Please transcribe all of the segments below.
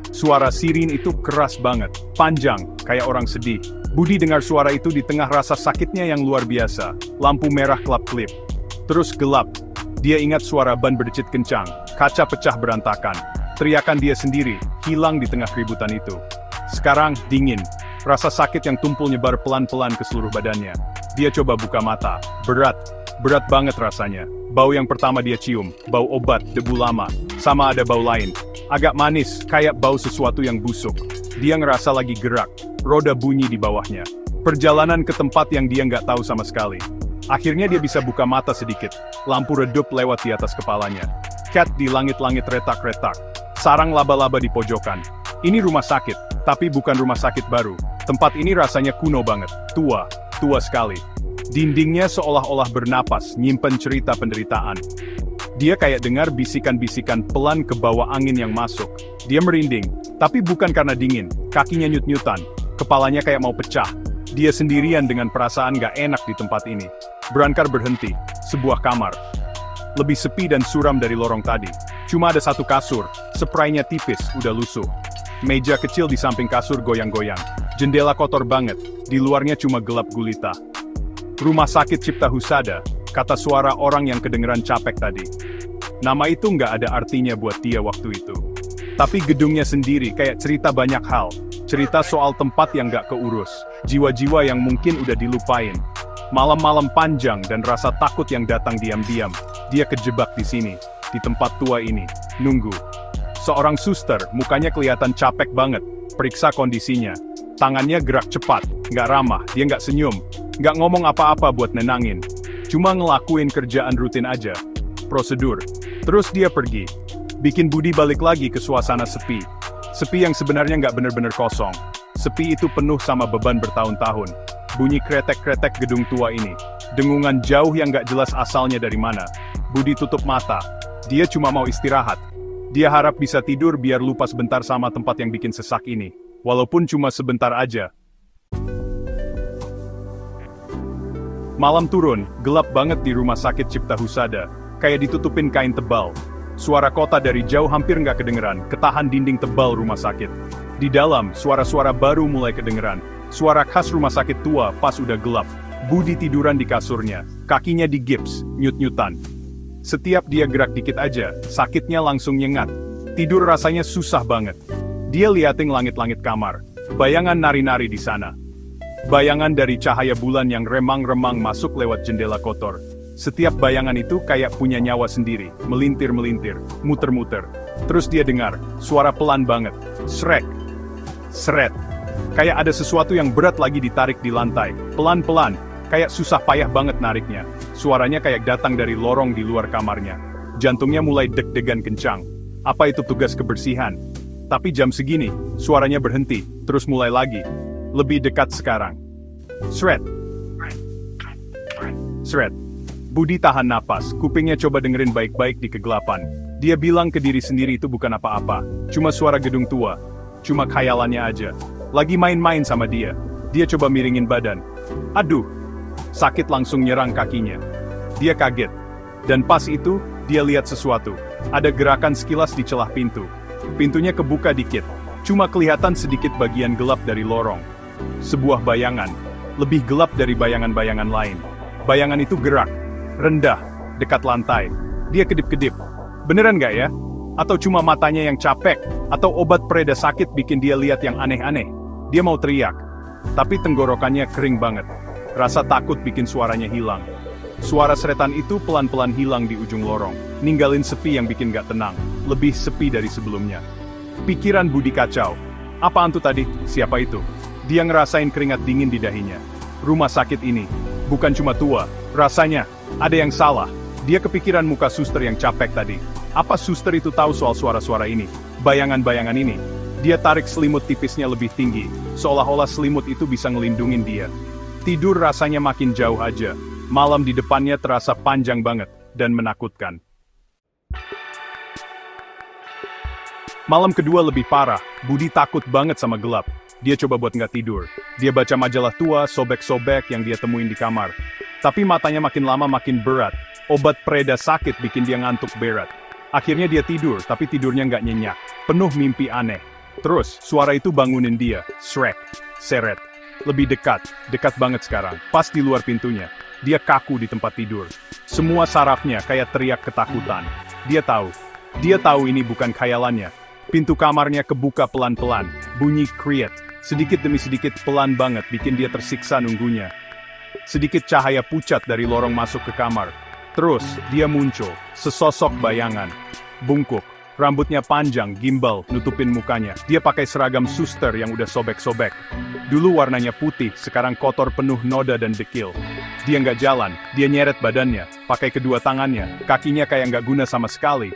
Suara sirin itu keras banget, panjang, kayak orang sedih. Budi dengar suara itu di tengah rasa sakitnya yang luar biasa. Lampu merah kelap-kelip. Terus gelap. Dia ingat suara ban berdecit kencang, kaca pecah berantakan. Teriakan dia sendiri, hilang di tengah keributan itu. Sekarang, dingin. Rasa sakit yang tumpul nyebar pelan-pelan ke seluruh badannya. Dia coba buka mata. Berat banget rasanya. Bau yang pertama dia cium, bau obat, debu lama. Sama ada bau lain. Agak manis, kayak bau sesuatu yang busuk. Dia ngerasa lagi gerak, roda bunyi di bawahnya. Perjalanan ke tempat yang dia nggak tahu sama sekali. Akhirnya dia bisa buka mata sedikit. Lampu redup lewat di atas kepalanya. Cat di langit-langit retak-retak. Sarang laba-laba di pojokan. Ini rumah sakit, tapi bukan rumah sakit baru. Tempat ini rasanya kuno banget, tua sekali. Dindingnya seolah-olah bernapas, nyimpen cerita penderitaan. Dia kayak dengar bisikan-bisikan pelan ke bawah angin yang masuk. Dia merinding, tapi bukan karena dingin. Kakinya nyut-nyutan, kepalanya kayak mau pecah. Dia sendirian dengan perasaan gak enak di tempat ini. Berankar berhenti, sebuah kamar. Lebih sepi dan suram dari lorong tadi. Cuma ada satu kasur, spraynya tipis, udah lusuh. Meja kecil di samping kasur goyang-goyang. Jendela kotor banget, di luarnya cuma gelap gulita. Rumah sakit Cipta Husada, kata suara orang yang kedengeran capek tadi. Nama itu nggak ada artinya buat dia waktu itu. Tapi gedungnya sendiri kayak cerita banyak hal. Cerita soal tempat yang nggak keurus. Jiwa-jiwa yang mungkin udah dilupain. Malam-malam panjang dan rasa takut yang datang diam-diam. Dia kejebak di sini, di tempat tua ini, nunggu. Seorang suster, mukanya kelihatan capek banget, periksa kondisinya. Tangannya gerak cepat, nggak ramah, dia nggak senyum, nggak ngomong apa-apa buat nenangin. Cuma ngelakuin kerjaan rutin aja. Prosedur. Terus dia pergi. Bikin Budi balik lagi ke suasana sepi. Sepi yang sebenarnya nggak bener-bener kosong. Sepi itu penuh sama beban bertahun-tahun. Bunyi kretek-kretek gedung tua ini. Dengungan jauh yang nggak jelas asalnya dari mana. Budi tutup mata. Dia cuma mau istirahat. Dia harap bisa tidur biar lupa sebentar sama tempat yang bikin sesak ini. Walaupun cuma sebentar aja. Malam turun, gelap banget di rumah sakit Cipta Husada. Kayak ditutupin kain tebal. Suara kota dari jauh hampir nggak kedengeran, ketahan dinding tebal rumah sakit. Di dalam, suara-suara baru mulai kedengeran. Suara khas rumah sakit tua pas udah gelap. Budi tiduran di kasurnya, kakinya digips, nyut-nyutan. Setiap dia gerak dikit aja, sakitnya langsung nyengat. Tidur rasanya susah banget. Dia liatin langit-langit kamar. Bayangan nari-nari di sana. Bayangan dari cahaya bulan yang remang-remang masuk lewat jendela kotor. Setiap bayangan itu kayak punya nyawa sendiri, melintir-melintir, muter-muter. Terus dia dengar, suara pelan banget. Srek. Sret. Kayak ada sesuatu yang berat lagi ditarik di lantai. Pelan-pelan, kayak susah payah banget nariknya. Suaranya kayak datang dari lorong di luar kamarnya. Jantungnya mulai deg-degan kencang. Apa itu tugas kebersihan? Tapi jam segini, suaranya berhenti, terus mulai lagi. Lebih dekat sekarang. Sret. Sret. Budi tahan napas, kupingnya coba dengerin baik-baik di kegelapan. Dia bilang ke diri sendiri itu bukan apa-apa, cuma suara gedung tua. Cuma khayalannya aja. Lagi main-main sama dia. Dia coba miringin badan. Aduh. Sakit langsung nyerang kakinya. Dia kaget. Dan pas itu, dia lihat sesuatu. Ada gerakan sekilas di celah pintu. Pintunya kebuka dikit. Cuma kelihatan sedikit bagian gelap dari lorong. Sebuah bayangan. Lebih gelap dari bayangan-bayangan lain. Bayangan itu gerak. Rendah. Dekat lantai. Dia kedip-kedip. Beneran nggak ya? Atau cuma matanya yang capek? Atau obat pereda sakit bikin dia lihat yang aneh-aneh? Dia mau teriak. Tapi tenggorokannya kering banget. Rasa takut bikin suaranya hilang. Suara seretan itu pelan-pelan hilang di ujung lorong. Ninggalin sepi yang bikin gak tenang. Lebih sepi dari sebelumnya. Pikiran Budi kacau. Apaan tuh tadi? Siapa itu? Dia ngerasain keringat dingin di dahinya. Rumah sakit ini. Bukan cuma tua. Rasanya, ada yang salah. Dia kepikiran muka suster yang capek tadi. Apa suster itu tahu soal suara-suara ini? Bayangan-bayangan ini. Dia tarik selimut tipisnya lebih tinggi. Seolah-olah selimut itu bisa ngelindungin dia. Tidur rasanya makin jauh aja. Malam di depannya terasa panjang banget, dan menakutkan. Malam kedua lebih parah, Budi takut banget sama gelap. Dia coba buat nggak tidur. Dia baca majalah tua, sobek-sobek yang dia temuin di kamar. Tapi matanya makin lama makin berat. Obat pereda sakit bikin dia ngantuk berat. Akhirnya dia tidur, tapi tidurnya nggak nyenyak. Penuh mimpi aneh. Terus, suara itu bangunin dia. Shrek. Seret. Lebih dekat. Dekat banget sekarang. Pas di luar pintunya. Dia kaku di tempat tidur. Semua sarafnya kayak teriak ketakutan. Dia tahu ini bukan khayalannya. Pintu kamarnya kebuka pelan-pelan. Bunyi kriet. Sedikit demi sedikit pelan banget bikin dia tersiksa nunggunya. Sedikit cahaya pucat dari lorong masuk ke kamar. Terus, dia muncul. Sesosok bayangan. Bungkuk. Rambutnya panjang, gimbal, nutupin mukanya. Dia pakai seragam suster yang udah sobek-sobek. Dulu warnanya putih, sekarang kotor penuh noda dan dekil. Dia nggak jalan, dia nyeret badannya, pakai kedua tangannya, kakinya kayak nggak guna sama sekali.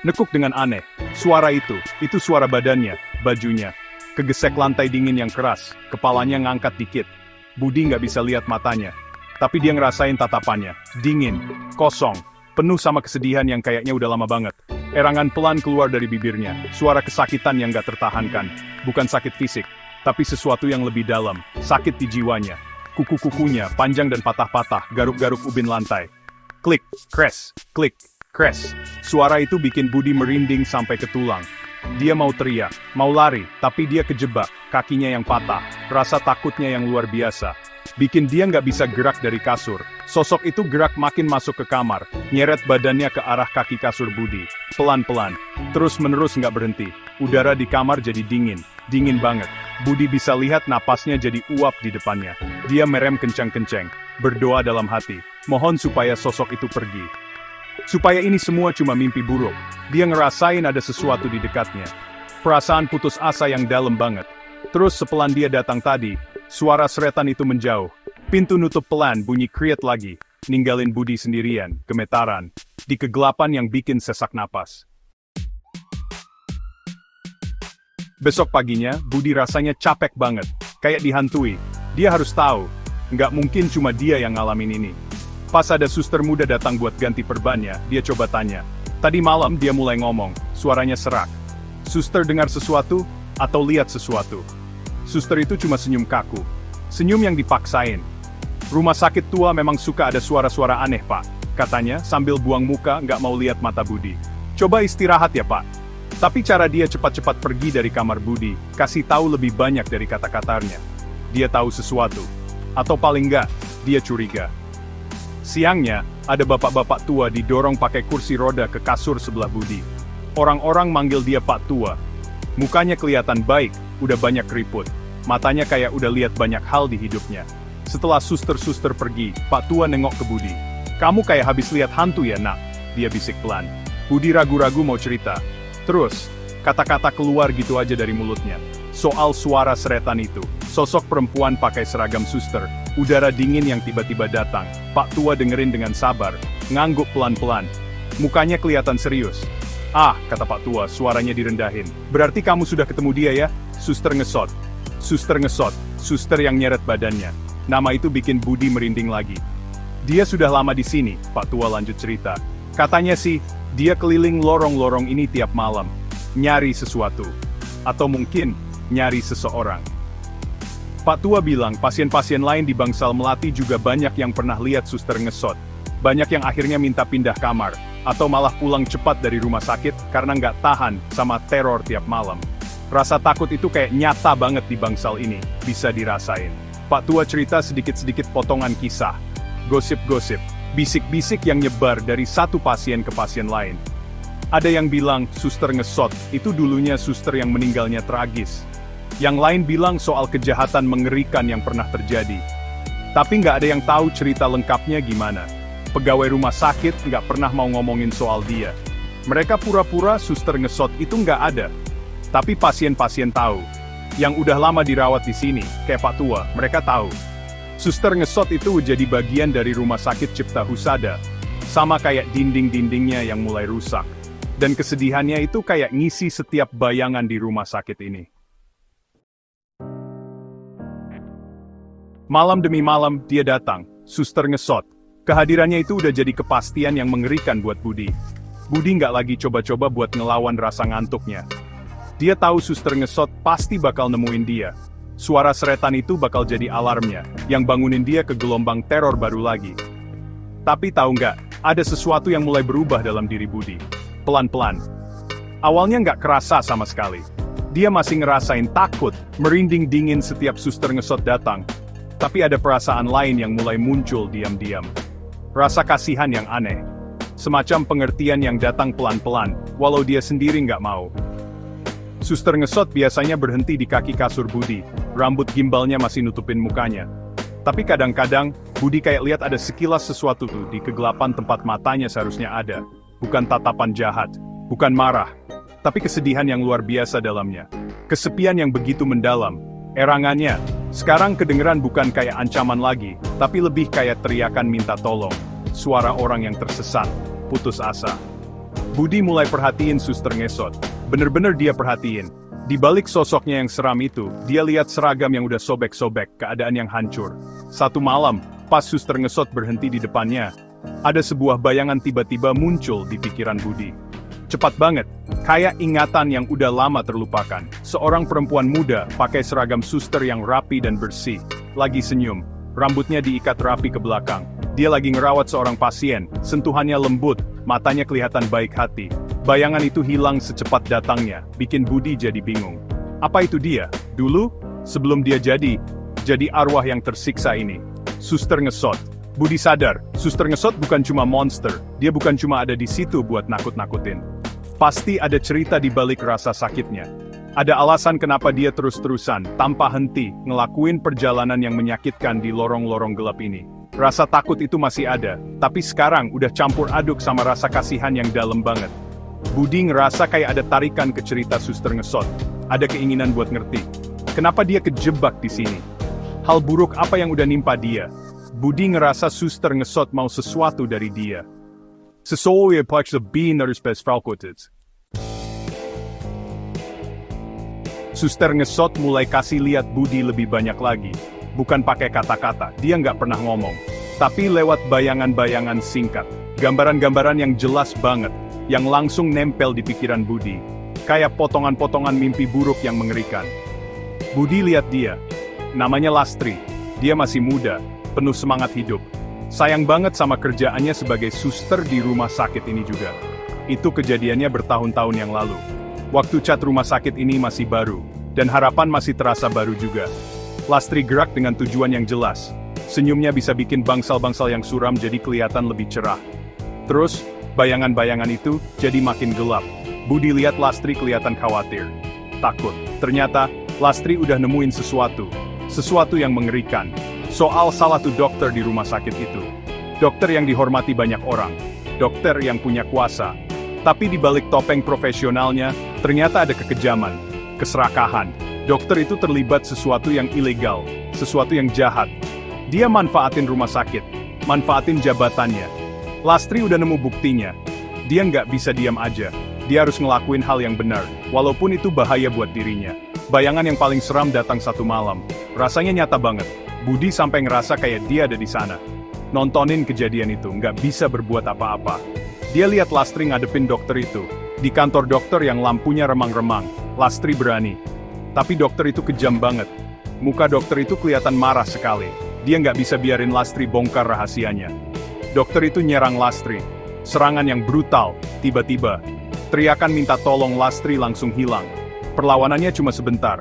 Nekuk dengan aneh. Suara itu suara badannya, bajunya. Kegesek lantai dingin yang keras, kepalanya ngangkat dikit. Budi nggak bisa lihat matanya. Tapi dia ngerasain tatapannya, dingin, kosong, penuh sama kesedihan yang kayaknya udah lama banget. Erangan pelan keluar dari bibirnya, suara kesakitan yang gak tertahankan. Bukan sakit fisik, tapi sesuatu yang lebih dalam, sakit di jiwanya. Kuku-kukunya panjang dan patah-patah, garuk-garuk ubin lantai. Klik, kres, klik, kres. Suara itu bikin Budi merinding sampai ke tulang. Dia mau teriak, mau lari, tapi dia kejebak, kakinya yang patah, rasa takutnya yang luar biasa. Bikin dia nggak bisa gerak dari kasur. Sosok itu gerak makin masuk ke kamar, nyeret badannya ke arah kaki kasur Budi. Pelan-pelan, terus-menerus nggak berhenti. Udara di kamar jadi dingin, dingin banget. Budi bisa lihat napasnya jadi uap di depannya. Dia merem kencang-kencang, berdoa dalam hati, mohon supaya sosok itu pergi. Supaya ini semua cuma mimpi buruk. Dia ngerasain ada sesuatu di dekatnya. Perasaan putus asa yang dalam banget. Terus sepelan dia datang tadi, suara seretan itu menjauh. Pintu nutup pelan bunyi kriet lagi. Ninggalin Budi sendirian, gemetaran. Di kegelapan yang bikin sesak napas. Besok paginya, Budi rasanya capek banget. Kayak dihantui. Dia harus tahu. Nggak mungkin cuma dia yang ngalamin ini. Pas ada suster muda datang buat ganti perbannya, dia coba tanya. Tadi malam dia mulai ngomong, suaranya serak. Suster dengar sesuatu, atau lihat sesuatu. Suster itu cuma senyum kaku. Senyum yang dipaksain. Rumah sakit tua memang suka ada suara-suara aneh, Pak. Katanya, sambil buang muka nggak mau lihat mata Budi. Coba istirahat ya, Pak. Tapi cara dia cepat-cepat pergi dari kamar Budi, kasih tahu lebih banyak dari kata-katanya. Dia tahu sesuatu. Atau paling nggak, dia curiga. Siangnya, ada bapak-bapak tua didorong pakai kursi roda ke kasur sebelah Budi. Orang-orang manggil dia Pak Tua. Mukanya kelihatan baik, udah banyak keriput. Matanya kayak udah lihat banyak hal di hidupnya. Setelah suster-suster pergi, Pak Tua nengok ke Budi. Kamu kayak habis lihat hantu ya, Nak? Dia bisik pelan. Budi ragu-ragu mau cerita. Terus, kata-kata keluar gitu aja dari mulutnya. Soal suara seretan itu. Sosok perempuan pakai seragam suster. Udara dingin yang tiba-tiba datang. Pak Tua dengerin dengan sabar, ngangguk pelan-pelan. Mukanya kelihatan serius. Ah, kata Pak Tua, suaranya direndahin. Berarti kamu sudah ketemu dia ya? Suster ngesot. Suster ngesot. Suster yang nyeret badannya. Nama itu bikin Budi merinding lagi. Dia sudah lama di sini, Pak Tua lanjut cerita. Katanya sih, dia keliling lorong-lorong ini tiap malam. Nyari sesuatu. Atau mungkin, nyari seseorang. Pak Tua bilang pasien-pasien lain di Bangsal Melati juga banyak yang pernah lihat suster ngesot. Banyak yang akhirnya minta pindah kamar, atau malah pulang cepat dari rumah sakit karena nggak tahan sama teror tiap malam. Rasa takut itu kayak nyata banget di Bangsal ini, bisa dirasain. Pak Tua cerita sedikit-sedikit potongan kisah. Gosip-gosip, bisik-bisik yang nyebar dari satu pasien ke pasien lain. Ada yang bilang suster ngesot itu dulunya suster yang meninggalnya tragis. Yang lain bilang soal kejahatan mengerikan yang pernah terjadi. Tapi nggak ada yang tahu cerita lengkapnya gimana. Pegawai rumah sakit nggak pernah mau ngomongin soal dia. Mereka pura-pura suster ngesot itu nggak ada. Tapi pasien-pasien tahu. Yang udah lama dirawat di sini, kayak Pak Tua, mereka tahu. Suster ngesot itu jadi bagian dari rumah sakit Cipta Husada. Sama kayak dinding-dindingnya yang mulai rusak. Dan kesedihannya itu kayak ngisi setiap bayangan di rumah sakit ini. Malam demi malam, dia datang, suster ngesot. Kehadirannya itu udah jadi kepastian yang mengerikan buat Budi. Budi nggak lagi coba-coba buat ngelawan rasa ngantuknya. Dia tahu suster ngesot pasti bakal nemuin dia. Suara seretan itu bakal jadi alarmnya, yang bangunin dia ke gelombang teror baru lagi. Tapi tahu nggak, ada sesuatu yang mulai berubah dalam diri Budi. pelan-pelan. Awalnya nggak kerasa sama sekali. Dia masih ngerasain takut, merinding dingin setiap suster ngesot datang. Tapi ada perasaan lain yang mulai muncul diam-diam. Rasa kasihan yang aneh. Semacam pengertian yang datang pelan-pelan, walau dia sendiri nggak mau. Suster ngesot biasanya berhenti di kaki kasur Budi, rambut gimbalnya masih nutupin mukanya. Tapi kadang-kadang, Budi kayak lihat ada sekilas sesuatu tuh di kegelapan tempat matanya seharusnya ada. Bukan tatapan jahat, bukan marah, tapi kesedihan yang luar biasa dalamnya. Kesepian yang begitu mendalam. Erangannya, sekarang kedengeran bukan kayak ancaman lagi, tapi lebih kayak teriakan minta tolong. Suara orang yang tersesat, putus asa. Budi mulai perhatiin suster ngesot. Bener-bener dia perhatiin. Di balik sosoknya yang seram itu, dia lihat seragam yang udah sobek-sobek, keadaan yang hancur. Satu malam, pas suster ngesot berhenti di depannya, ada sebuah bayangan tiba-tiba muncul di pikiran Budi. Cepat banget, kayak ingatan yang udah lama terlupakan. Seorang perempuan muda, pakai seragam suster yang rapi dan bersih. Lagi senyum, rambutnya diikat rapi ke belakang. Dia lagi ngerawat seorang pasien, sentuhannya lembut, matanya kelihatan baik hati. Bayangan itu hilang secepat datangnya, bikin Budi jadi bingung. Apa itu dia? Dulu, sebelum dia jadi arwah yang tersiksa ini. Suster ngesot. Budi sadar, suster ngesot bukan cuma monster, dia bukan cuma ada di situ buat nakut-nakutin. Pasti ada cerita di balik rasa sakitnya. Ada alasan kenapa dia terus-terusan, tanpa henti, ngelakuin perjalanan yang menyakitkan di lorong-lorong gelap ini. Rasa takut itu masih ada, tapi sekarang udah campur aduk sama rasa kasihan yang dalam banget. Budi ngerasa kayak ada tarikan ke cerita suster ngesot. Ada keinginan buat ngerti. Kenapa dia kejebak di sini? Hal buruk apa yang udah nimpa dia? Budi ngerasa suster ngesot mau sesuatu dari dia. Sesuatu yang paling lebih dari spesifikasi. Suster ngesot mulai kasih lihat Budi lebih banyak lagi. Bukan pakai kata-kata, dia nggak pernah ngomong. Tapi lewat bayangan-bayangan singkat. Gambaran-gambaran yang jelas banget, yang langsung nempel di pikiran Budi. Kayak potongan-potongan mimpi buruk yang mengerikan. Budi lihat dia. Namanya Lastri. Dia masih muda, penuh semangat hidup. Sayang banget sama kerjaannya sebagai suster di rumah sakit ini juga. Itu kejadiannya bertahun-tahun yang lalu. Waktu cat rumah sakit ini masih baru, dan harapan masih terasa baru juga. Lastri gerak dengan tujuan yang jelas. Senyumnya bisa bikin bangsal-bangsal yang suram jadi kelihatan lebih cerah. Terus, bayangan-bayangan itu jadi makin gelap. Budi lihat Lastri kelihatan khawatir. Takut. Ternyata, Lastri udah nemuin sesuatu. Sesuatu yang mengerikan. Soal salah satu dokter di rumah sakit itu. Dokter yang dihormati banyak orang. Dokter yang punya kuasa. Tapi di balik topeng profesionalnya, ternyata ada kekejaman, keserakahan. Dokter itu terlibat sesuatu yang ilegal, sesuatu yang jahat. Dia manfaatin rumah sakit, manfaatin jabatannya. Lastri udah nemu buktinya. Dia nggak bisa diam aja. Dia harus ngelakuin hal yang benar, walaupun itu bahaya buat dirinya. Bayangan yang paling seram datang satu malam. Rasanya nyata banget. Budi sampai ngerasa kayak dia ada di sana. Nontonin kejadian itu, nggak bisa berbuat apa-apa. Dia lihat Lastri ngadepin dokter itu. Di kantor dokter yang lampunya remang-remang, Lastri berani. Tapi dokter itu kejam banget. Muka dokter itu kelihatan marah sekali. Dia nggak bisa biarin Lastri bongkar rahasianya. Dokter itu nyerang Lastri. Serangan yang brutal, tiba-tiba. Teriakan minta tolong Lastri langsung hilang. Perlawanannya cuma sebentar.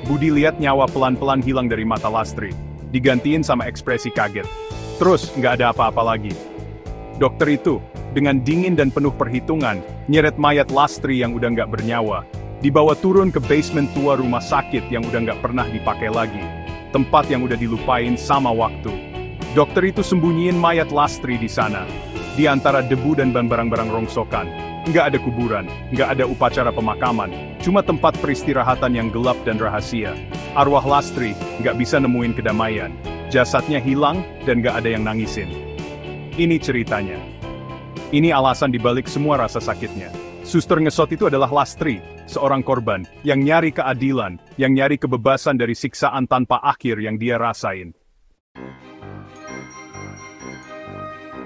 Budi lihat nyawa pelan-pelan hilang dari mata Lastri. Digantiin sama ekspresi kaget. Terus, nggak ada apa-apa lagi. Dokter itu, dengan dingin dan penuh perhitungan, nyeret mayat Lastri yang udah nggak bernyawa. Dibawa turun ke basement tua rumah sakit yang udah nggak pernah dipakai lagi. Tempat yang udah dilupain sama waktu. Dokter itu sembunyiin mayat Lastri di sana. Di antara debu dan barang-barang rongsokan. Nggak ada kuburan, nggak ada upacara pemakaman. Cuma tempat peristirahatan yang gelap dan rahasia. Arwah Lastri nggak bisa nemuin kedamaian. Jasadnya hilang dan nggak ada yang nangisin. Ini ceritanya. Ini alasan dibalik semua rasa sakitnya. Suster ngesot itu adalah Lastri, seorang korban, yang nyari keadilan, yang nyari kebebasan dari siksaan tanpa akhir yang dia rasain.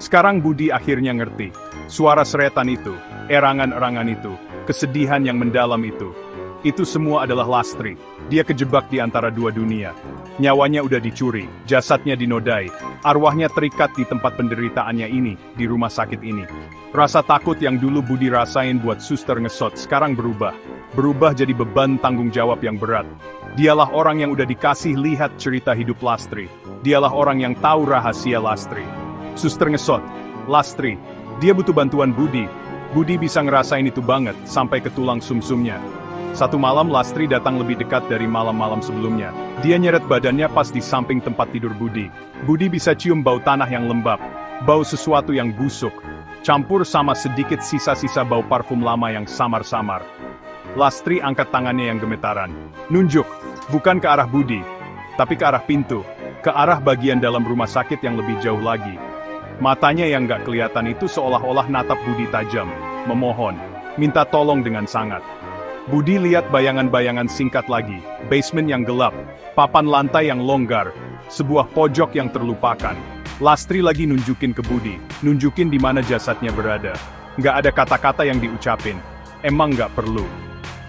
Sekarang Budi akhirnya ngerti. Suara seretan itu, erangan-erangan itu, kesedihan yang mendalam itu. Itu semua adalah Lastri. Dia kejebak di antara dua dunia. Nyawanya udah dicuri, jasadnya dinodai, arwahnya terikat di tempat penderitaannya ini, di rumah sakit ini. Rasa takut yang dulu Budi rasain buat suster ngesot sekarang berubah. Berubah jadi beban tanggung jawab yang berat. Dialah orang yang udah dikasih lihat cerita hidup Lastri. Dialah orang yang tahu rahasia Lastri. Suster ngesot, Lastri, dia butuh bantuan Budi. Budi bisa ngerasain itu banget, sampai ke tulang sumsumnya. Satu malam Lastri datang lebih dekat dari malam-malam sebelumnya. Dia nyeret badannya pas di samping tempat tidur Budi. Budi bisa cium bau tanah yang lembab, bau sesuatu yang busuk, campur sama sedikit sisa-sisa bau parfum lama yang samar-samar. Lastri angkat tangannya yang gemetaran. Nunjuk, bukan ke arah Budi, tapi ke arah pintu, ke arah bagian dalam rumah sakit yang lebih jauh lagi. Matanya yang gak kelihatan itu seolah-olah natap Budi tajam, memohon, minta tolong dengan sangat. Budi lihat bayangan-bayangan singkat lagi, basement yang gelap, papan lantai yang longgar, sebuah pojok yang terlupakan. Lastri lagi nunjukin ke Budi, nunjukin di mana jasadnya berada. Nggak ada kata-kata yang diucapin, emang nggak perlu.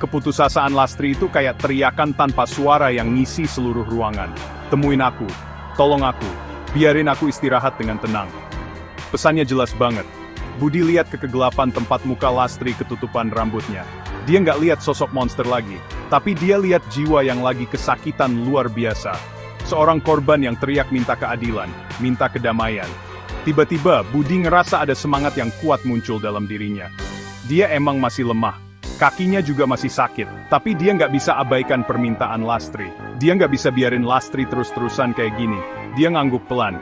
Keputusasaan Lastri itu kayak teriakan tanpa suara yang ngisi seluruh ruangan. Temuin aku, tolong aku, biarin aku istirahat dengan tenang. Pesannya jelas banget. Budi lihat ke kegelapan tempat muka Lastri ketutupan rambutnya. Dia nggak lihat sosok monster lagi, tapi dia lihat jiwa yang lagi kesakitan luar biasa. Seorang korban yang teriak minta keadilan, minta kedamaian. Tiba-tiba, Budi ngerasa ada semangat yang kuat muncul dalam dirinya. Dia emang masih lemah, kakinya juga masih sakit, tapi dia nggak bisa abaikan permintaan Lastri. Dia nggak bisa biarin Lastri terus-terusan kayak gini. Dia ngangguk pelan.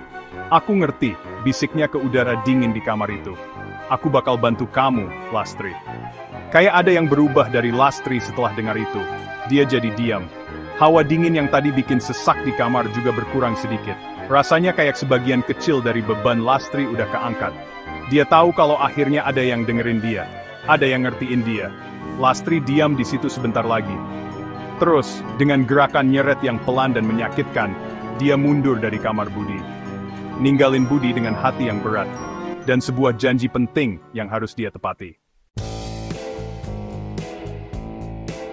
Aku ngerti, bisiknya ke udara dingin di kamar itu. Aku bakal bantu kamu, Lastri. Kayak ada yang berubah dari Lastri setelah dengar itu. Dia jadi diam. Hawa dingin yang tadi bikin sesak di kamar juga berkurang sedikit. Rasanya kayak sebagian kecil dari beban Lastri udah keangkat. Dia tahu kalau akhirnya ada yang dengerin dia. Ada yang ngertiin dia. Lastri diam di situ sebentar lagi. Terus, dengan gerakan nyeret yang pelan dan menyakitkan, dia mundur dari kamar Budi. Ninggalin Budi dengan hati yang berat. Dan sebuah janji penting yang harus dia tepati.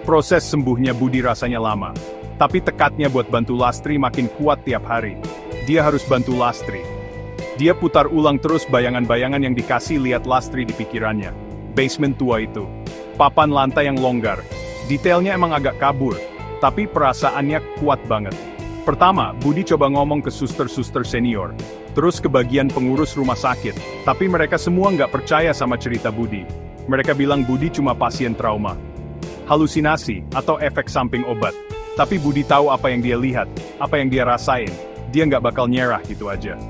Proses sembuhnya Budi rasanya lama, tapi tekadnya buat bantu Lastri makin kuat tiap hari. Dia harus bantu Lastri. Dia putar ulang terus bayangan-bayangan yang dikasih lihat Lastri di pikirannya. Basement tua itu. Papan lantai yang longgar. Detailnya emang agak kabur, tapi perasaannya kuat banget. Pertama, Budi coba ngomong ke suster-suster senior, terus ke bagian pengurus rumah sakit, tapi mereka semua nggak percaya sama cerita Budi. Mereka bilang Budi cuma pasien trauma. Halusinasi, atau efek samping obat. Tapi Budi tahu apa yang dia lihat, apa yang dia rasain. Dia nggak bakal nyerah gitu aja.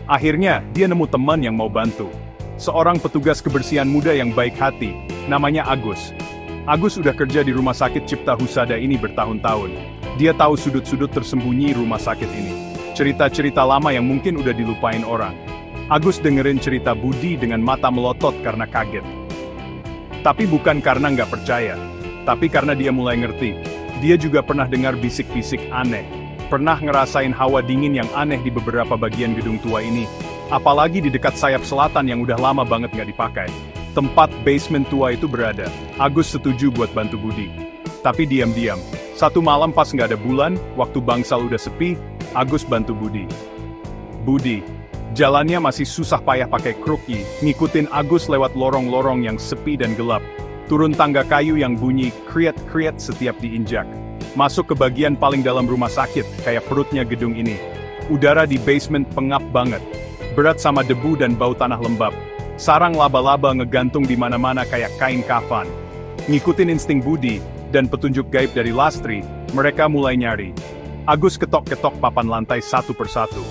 Akhirnya, dia nemu teman yang mau bantu. Seorang petugas kebersihan muda yang baik hati, namanya Agus. Agus udah kerja di rumah sakit Cipta Husada ini bertahun-tahun. Dia tahu sudut-sudut tersembunyi rumah sakit ini. Cerita-cerita lama yang mungkin udah dilupain orang. Agus dengerin cerita Budi dengan mata melotot karena kaget. Tapi bukan karena nggak percaya. Tapi karena dia mulai ngerti. Dia juga pernah dengar bisik-bisik aneh. Pernah ngerasain hawa dingin yang aneh di beberapa bagian gedung tua ini. Apalagi di dekat sayap selatan yang udah lama banget nggak dipakai. Tempat basement tua itu berada. Agus setuju buat bantu Budi. Tapi diam-diam. Satu malam pas nggak ada bulan, waktu bangsal udah sepi, Agus bantu Budi. Budi. Jalannya masih susah payah pakai kruki, ngikutin Agus lewat lorong-lorong yang sepi dan gelap. Turun tangga kayu yang bunyi kriet-kriet setiap diinjak. Masuk ke bagian paling dalam rumah sakit, kayak perutnya gedung ini. Udara di basement pengap banget. Berat sama debu dan bau tanah lembab. Sarang laba-laba ngegantung di mana-mana kayak kain kafan. Ngikutin insting Budi, dan petunjuk gaib dari Lastri, mereka mulai nyari. Agus ketok-ketok papan lantai satu persatu.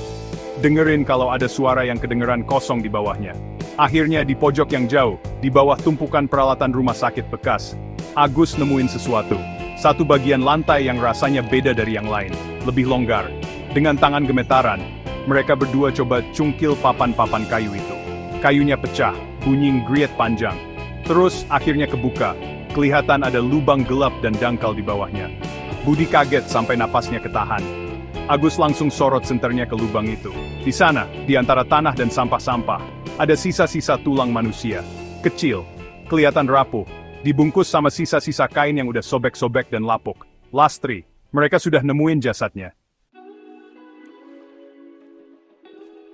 Dengerin kalau ada suara yang kedengeran kosong di bawahnya. Akhirnya di pojok yang jauh, di bawah tumpukan peralatan rumah sakit bekas, Agus nemuin sesuatu. Satu bagian lantai yang rasanya beda dari yang lain, lebih longgar. Dengan tangan gemetaran, mereka berdua coba cungkil papan-papan kayu itu. Kayunya pecah, bunyi griet panjang. Terus akhirnya kebuka, kelihatan ada lubang gelap dan dangkal di bawahnya. Budi kaget sampai napasnya ketahan. Agus langsung sorot senternya ke lubang itu. Di sana, di antara tanah dan sampah-sampah, ada sisa-sisa tulang manusia. Kecil, kelihatan rapuh, Dibungkus sama sisa-sisa kain yang udah sobek-sobek dan lapuk. Lastri, mereka sudah nemuin jasadnya.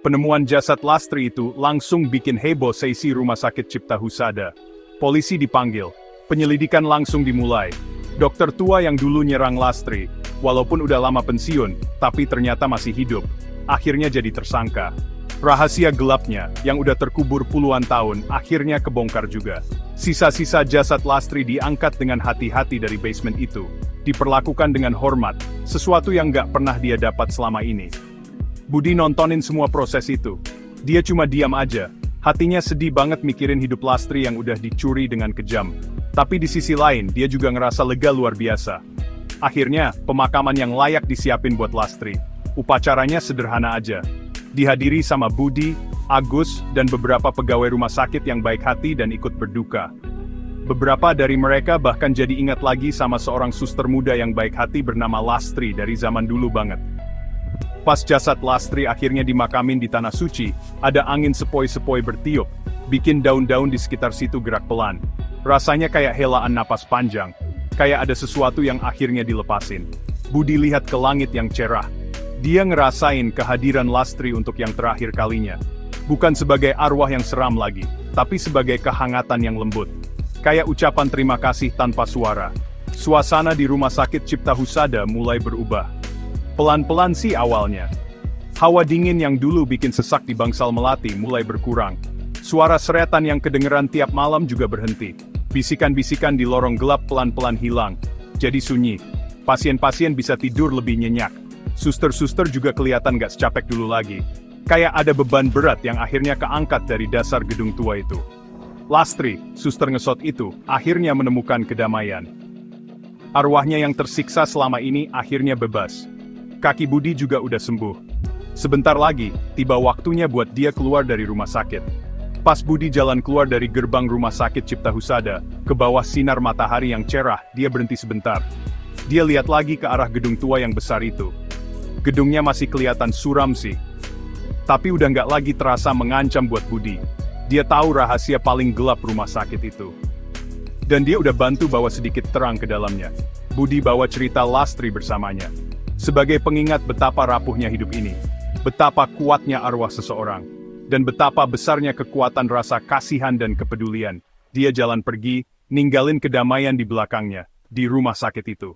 Penemuan jasad Lastri itu langsung bikin heboh seisi Rumah Sakit Cipta Husada. Polisi dipanggil, penyelidikan langsung dimulai. Dokter tua yang dulu nyerang Lastri, walaupun udah lama pensiun, tapi ternyata masih hidup, akhirnya jadi tersangka. Rahasia gelapnya, yang udah terkubur puluhan tahun, akhirnya kebongkar juga. Sisa-sisa jasad Lastri diangkat dengan hati-hati dari basement itu. Diperlakukan dengan hormat, sesuatu yang gak pernah dia dapat selama ini. Budi nontonin semua proses itu. Dia cuma diam aja. Hatinya sedih banget mikirin hidup Lastri yang udah dicuri dengan kejam. Tapi di sisi lain, dia juga ngerasa lega luar biasa. Akhirnya, pemakaman yang layak disiapin buat Lastri. Upacaranya sederhana aja. Dihadiri sama Budi, Agus, dan beberapa pegawai rumah sakit yang baik hati dan ikut berduka. Beberapa dari mereka bahkan jadi ingat lagi sama seorang suster muda yang baik hati bernama Lastri dari zaman dulu banget. Pas jasad Lastri akhirnya dimakamin di Tanah Suci, ada angin sepoi-sepoi bertiup, bikin daun-daun di sekitar situ gerak pelan. Rasanya kayak helaan napas panjang, kayak ada sesuatu yang akhirnya dilepasin. Budi lihat ke langit yang cerah. Dia ngerasain kehadiran Lastri untuk yang terakhir kalinya. Bukan sebagai arwah yang seram lagi, tapi sebagai kehangatan yang lembut. Kayak ucapan terima kasih tanpa suara. Suasana di Rumah Sakit Cipta Husada mulai berubah. Pelan-pelan sih awalnya. Hawa dingin yang dulu bikin sesak di bangsal melati mulai berkurang. Suara seretan yang kedengeran tiap malam juga berhenti. Bisikan-bisikan di lorong gelap pelan-pelan hilang. Jadi sunyi. Pasien-pasien bisa tidur lebih nyenyak. Suster-suster juga kelihatan gak secapek dulu lagi. Kayak ada beban berat yang akhirnya keangkat dari dasar gedung tua itu. Lastri, suster ngesot itu, akhirnya menemukan kedamaian. Arwahnya yang tersiksa selama ini akhirnya bebas. Kaki Budi juga udah sembuh. Sebentar lagi, tiba waktunya buat dia keluar dari rumah sakit. Pas Budi jalan keluar dari gerbang Rumah Sakit Cipta Husada, ke bawah sinar matahari yang cerah, dia berhenti sebentar. Dia lihat lagi ke arah gedung tua yang besar itu. Gedungnya masih kelihatan suram sih. Tapi udah nggak lagi terasa mengancam buat Budi. Dia tahu rahasia paling gelap rumah sakit itu. Dan dia udah bantu bawa sedikit terang ke dalamnya. Budi bawa cerita Lastri bersamanya. Sebagai pengingat betapa rapuhnya hidup ini. Betapa kuatnya arwah seseorang. Dan betapa besarnya kekuatan rasa kasihan dan kepedulian. Dia jalan pergi, ninggalin kedamaian di belakangnya, di rumah sakit itu.